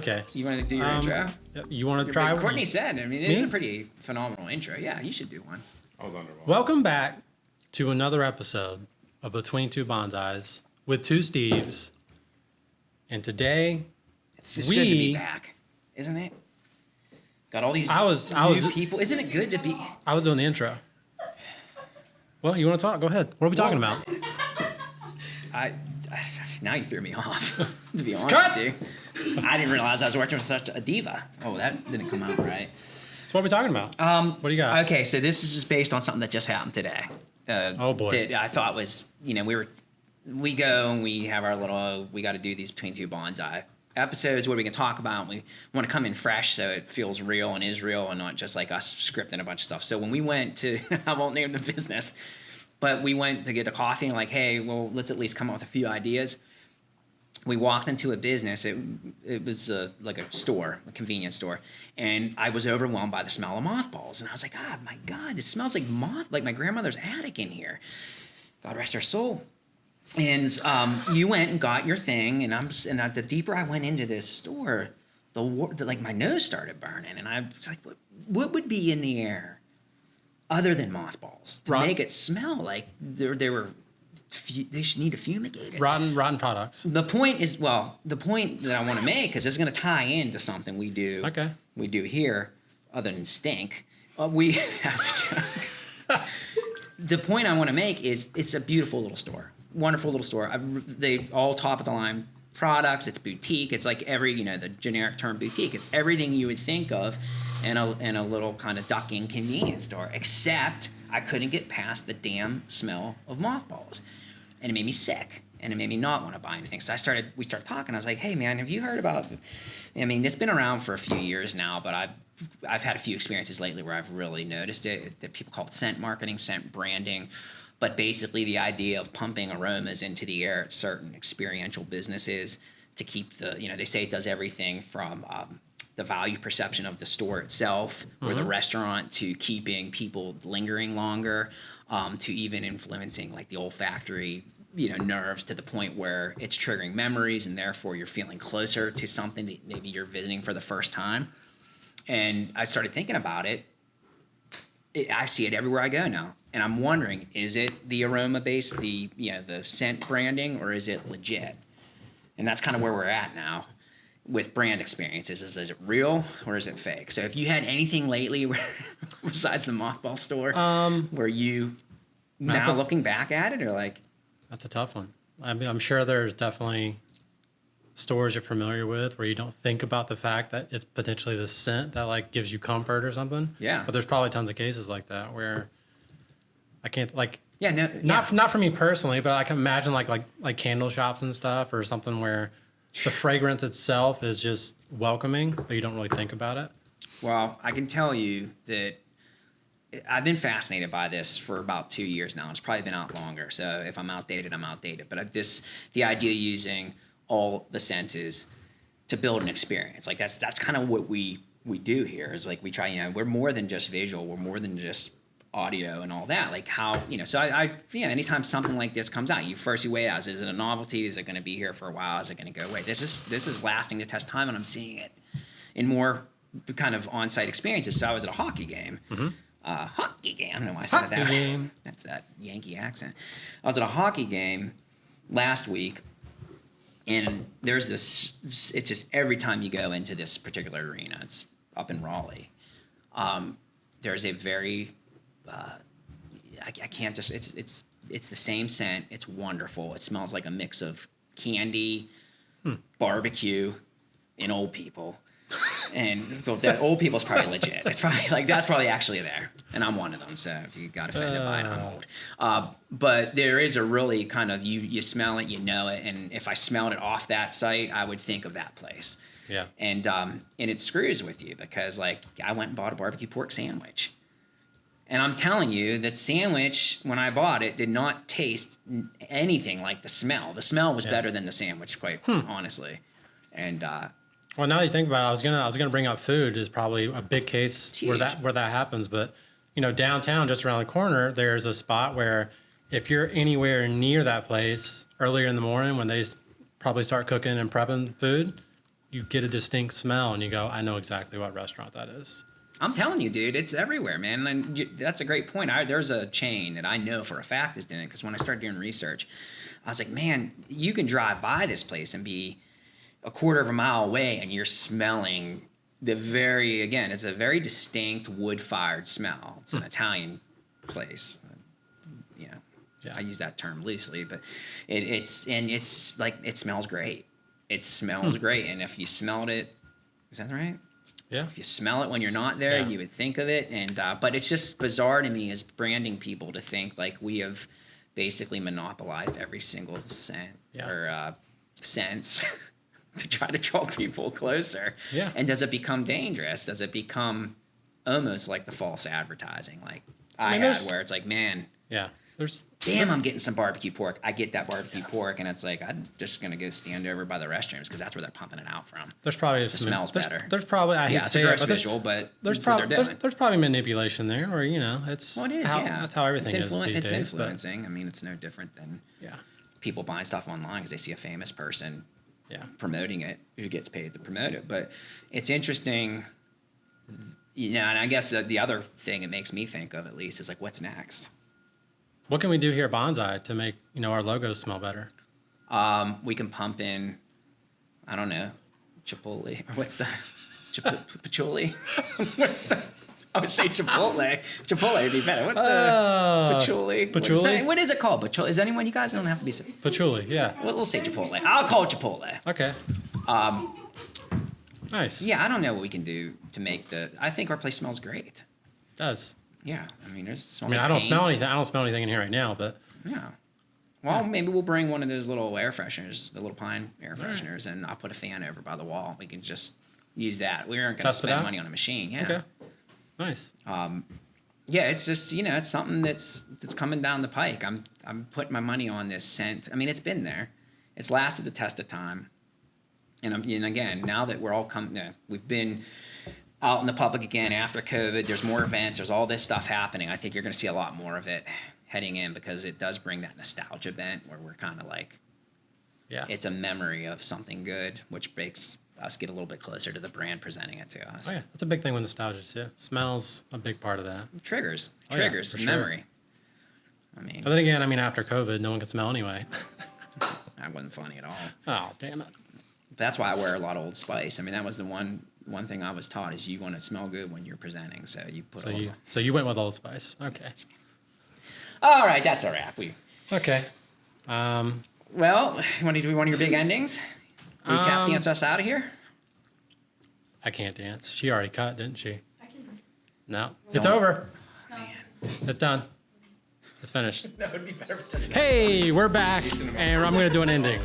Okay. You want to do your intro? You want to try? Courtney said. I mean, it is a pretty phenomenal intro. Yeah, you should do one. I was underwater. Welcome back to another episode of Between Two Bonsais with two Steves. And today, it's just good to be back, isn't it? Got all these new people. Isn't it good to be? I was doing the intro. Well, you want to talk? Go ahead. What are we talking about? Now you threw me off, to be honest with you. I didn't realize I was working with such a diva. Oh, that didn't come out right. So what are we talking about? What do you got? Okay, so this is just based on something that just happened today. Oh, boy. That I thought was, we go and we have our little, we got to do these Between Two Bonsai episodes where we can talk about, we want to come in fresh so it feels real and is real and not just like us scripting a bunch of stuff. So when we went to, I won't name the business, but we went to get a coffee and like, hey, well, let's at least come up with a few ideas. We walked into a business. It was like a store, a convenience store, and I was overwhelmed by the smell of mothballs. And I was like, oh my God, it smells like like my grandmother's attic in here. God rest her soul. And you went and got your thing, and the deeper I went into this store, like my nose started burning, and I was like, what would be in the air other than mothballs to make it smell like they were? They should need to fumigate it. Rotten products. The point that I want to make, because it's going to tie into something we do. Okay. We do here, other than stink. We have to. The point I want to make is it's a beautiful little store, wonderful little store. They all top of the line products. It's boutique. It's like the generic term boutique. It's everything you would think of in a little kind of ducking convenience store, except I couldn't get past the damn smell of mothballs. And it made me sick, and it made me not want to buy anything. So we started talking. I was like, hey, man, have you heard about, it's been around for a few years now, but I've had a few experiences lately where I've really noticed it, that people call it scent marketing, scent branding. But basically the idea of pumping aromas into the air at certain experiential businesses to keep they say it does everything from the value perception of the store itself or the restaurant to keeping people lingering longer, to even influencing like the olfactory nerves to the point where it's triggering memories and therefore you're feeling closer to something that maybe you're visiting for the first time. And I started thinking about it. I see it everywhere I go now. And I'm wondering, is it the aroma based, the scent branding, or is it legit? And that's kind of where we're at now with brand experiences. Is it real or is it fake? So if you had anything lately besides the mothball store where you now looking back at it or like... That's a tough one. I mean, I'm sure there's definitely stores you're familiar with where you don't think about the fact that it's potentially the scent that like gives you comfort or something. Yeah. But there's probably tons of cases like that where I can't like... Yeah, no, not for me personally, but I can imagine like candle shops and stuff or something where the fragrance itself is just welcoming, but you don't really think about it. Well, I can tell you that I've been fascinated by this for about 2 years now. It's probably been out longer. So if I'm outdated, I'm outdated. But the idea of using all the senses to build an experience, like that's kind of what we do here. Is like we try. We're more than just visual. We're more than just audio and all that. Like how So anytime something like this comes out, you weigh it out. Is it a novelty? Is it going to be here for a while? Is it going to go away? This is lasting the test of time, and I'm seeing it in more kind of on-site experiences. So I was at a hockey game. Mm-hmm. Hockey game. I don't know why I said that. Game. That's that Yankee accent. I was at a hockey game last week, and there's this. It's just every time you go into this particular arena, it's up in Raleigh. There's a very I can't just. It's the same scent. It's wonderful. It smells like a mix of candy, barbecue, and old people. And that old people's probably legit. It's probably that's probably actually there, and I'm one of them. So if you got offended by it, I'm old. But there is a really kind of you smell it, you know it, and if I smelled it off that site, I would think of that place. Yeah. And it screws with you because like I went and bought a barbecue pork sandwich, and I'm telling you that sandwich when I bought it did not taste anything like the smell. The smell was better than the sandwich, quite honestly, and. Well, now that you think about it, I was gonna bring up food is probably a big case where that happens. But downtown, just around the corner, there's a spot where if you're anywhere near that place earlier in the morning when they probably start cooking and prepping food, you get a distinct smell and you go, I know exactly what restaurant that is. I'm telling you, dude, it's everywhere, man. And that's a great point. There's a chain that I know for a fact is doing it, because when I started doing research, I was like, man, you can drive by this place and be a quarter of a mile away and you're smelling it's a very distinct wood-fired smell. It's an Italian place. I use that term loosely, but it's like, it smells great. It smells great. And if you smelled it, is that right? Yeah. If you smell it when you're not there, you would think of it. And but it's just bizarre to me as branding people to think like we have basically monopolized every single scent or sense to try to draw people closer. Yeah. And does it become dangerous? Does it become almost like the false advertising like I had, where it's like, man, I'm getting some barbecue pork. I get that barbecue pork, and it's like, I'm just gonna go stand over by the restrooms because that's where they're pumping it out from. There's probably smells better. There's probably, I hate to it's say a gross it, visual, but there's probably manipulation there, or it's that's how everything is these it's days. Influencing. I mean, it's no different than people buying stuff online because they see a famous person promoting it who gets paid to promote it. But it's interesting, and I guess the other thing it makes me think of, at least, is like, what's next? What can we do here at Bonsai to make our logos smell better? We can pump in, I don't know, Chipotle. Or what's the patchouli? What's the? I would say Chipotle. Chipotle would be better. What's the patchouli? Patchouli? What is it called? Patchouli? Is anyone? You guys don't have to be. Patchouli, yeah. We'll say Chipotle. I'll call it Chipotle. Okay. Nice. Yeah, I don't know what we can do to make I think our place smells great. It does. Yeah, I mean, I don't smell anything. I don't smell anything in here right now, but yeah. Well, maybe we'll bring one of those little air fresheners, the little pine air fresheners, and I'll put a fan over by the wall. We can just use that. We aren't going to spend money on a machine. Yeah. Okay. Nice. Yeah, it's just it's something that's coming down the pike. I'm putting my money on this scent. I mean, it's been there. It's lasted the test of time. And again, now that we're all we've been out in the public again after COVID. There's more events. There's all this stuff happening. I think you're going to see a lot more of it heading in, because it does bring that nostalgia bent where we're kind of like, it's a memory of something good, which makes us get a little bit closer to the brand presenting it to us. Oh yeah, that's a big thing with nostalgia too. Smells a big part of that. Triggers For memory. Sure. But then again, after COVID, no one could smell anyway. That wasn't funny at all. Oh, damn it. That's why I wear a lot of Old Spice. That was the one thing I was taught, is you want to smell good when you're presenting. So you put So you went with Old Spice. Okay. All right, that's a wrap. Okay. Well, you want to do one of your big endings? Will you tap dance us out of here? I can't dance. She already cut, didn't she? I can. No. It's over. It's done. It's finished. That would be better. Hey, we're back, and I'm going to do an ending.